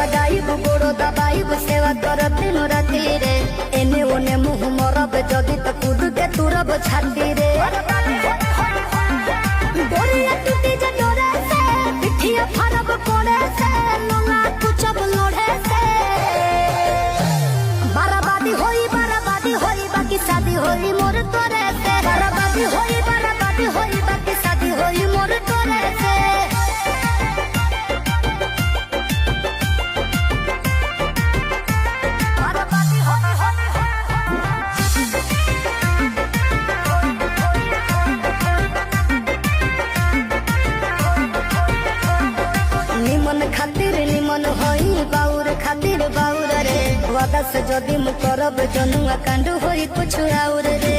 लगाइब गोड़ दबाइब सेवा कर दिन राति रे एने ओने मुँह मरब जदि तो कूद के तुरब छाती रे डोरिया टूटी जे डोरे से पिठिया फरब कोड़े से लोला कुचब लोढ़े से बराबादी होई बाकी शादी होई मोर तोरे से बराबादी होई बाकी शादी होई मोर तोरे से निमन खातिर निमन होई बाउर खातिर बाउर रे वादा से जदि मु करब जनुआ कांड होई कुछ और रे